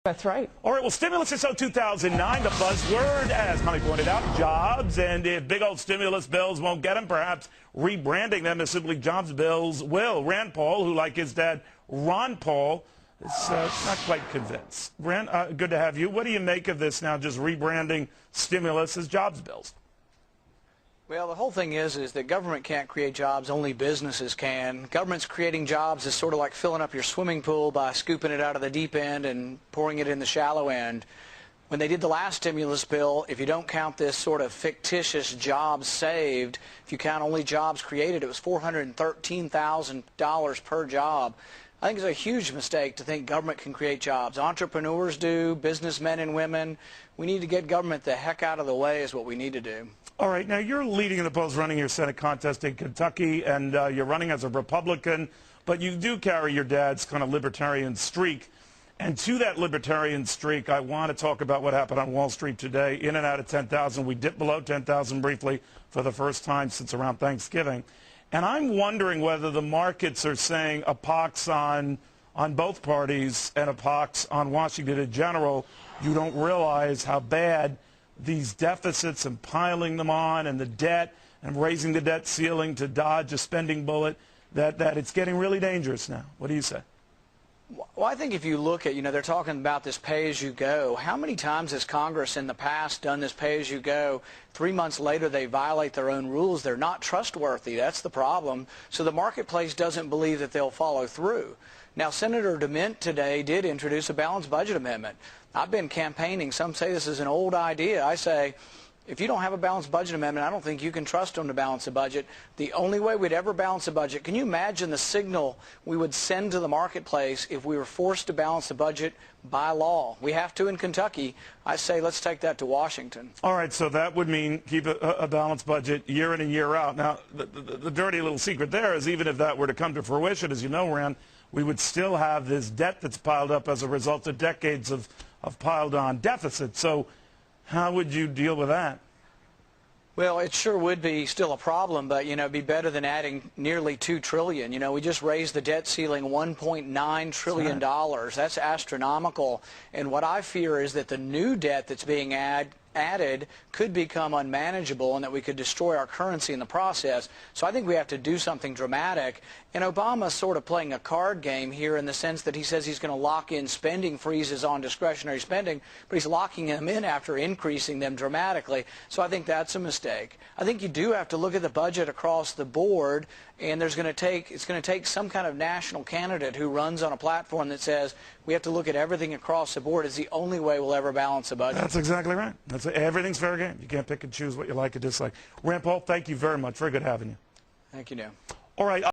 That's right. All right, well, stimulus is so 2009, the buzzword, as Honey pointed out, jobs. And if big old stimulus bills won't get them, perhaps rebranding them as simply jobs bills will. Rand Paul, who, like his dad, Ron Paul, is not quite convinced. Rand, good to have you. What do you make of this now, just rebranding stimulus as jobs bills? Well, the whole thing is that government can't create jobs, only businesses can. Government's creating jobs is sort of like filling up your swimming pool by scooping it out of the deep end and pouring it in the shallow end. When they did the last stimulus bill, if you don't count this sort of fictitious jobs saved, if you count only jobs created, it was $413,000 per job. I think it's a huge mistake to think government can create jobs. Entrepreneurs do, businessmen and women. We need to get government the heck out of the way is what we need to do. All right, now you're leading in the polls running your Senate contest in Kentucky, and you're running as a Republican, but you do carry your dad's kind of libertarian streak. And to that libertarian streak, I want to talk about what happened on Wall Street today. In and out of 10,000. We dipped below 10,000 briefly for the first time since around Thanksgiving. And I'm wondering whether the markets are saying a pox on both parties and a pox on Washington in general. You don't realize how bad these deficits and piling them on and the debt and raising the debt ceiling to dodge a spending bullet, that it's getting really dangerous now. What do you say? Well, I think if you look at, they're talking about this pay-as-you-go. How many times has Congress in the past done this pay-as-you-go? 3 months later, they violate their own rules. They're not trustworthy. That's the problem. So the marketplace doesn't believe that they'll follow through. Now, Senator DeMint today did introduce a balanced budget amendment. I've been campaigning. Some say this is an old idea. I say, if you don't have a balanced budget amendment, I don't think you can trust them to balance a budget. The only way we'd ever balance a budget, can you imagine the signal we would send to the marketplace if we were forced to balance the budget by law? We have to in Kentucky. I say let's take that to Washington. All right, so that would mean keep a balanced budget year in and year out. Now, the dirty little secret there is even if that were to come to fruition, as you know, Rand, we would still have this debt that's piled up as a result of decades of piled-on deficits. So how would you deal with that? Well, it sure would be still a problem, but, it'd be better than adding nearly $2 trillion. We just raised the debt ceiling $1.9 trillion. That's astronomical. And what I fear is that the new debt that's being added could become unmanageable and that we could destroy our currency in the process. So I think we have to do something dramatic. And Obama's sort of playing a card game here in the sense that he says he's going to lock in spending freezes on discretionary spending, but he's locking them in after increasing them dramatically. So I think that's a mistake. I think you do have to look at the budget across the board, and it's going to take some kind of national candidate who runs on a platform that says we have to look at everything across the board. It's the only way we'll ever balance a budget. That's exactly right. Everything's fair game. You can't pick and choose what you like or dislike. Rand Paul, thank you very much. Very good having you. Thank you, Neil. All right.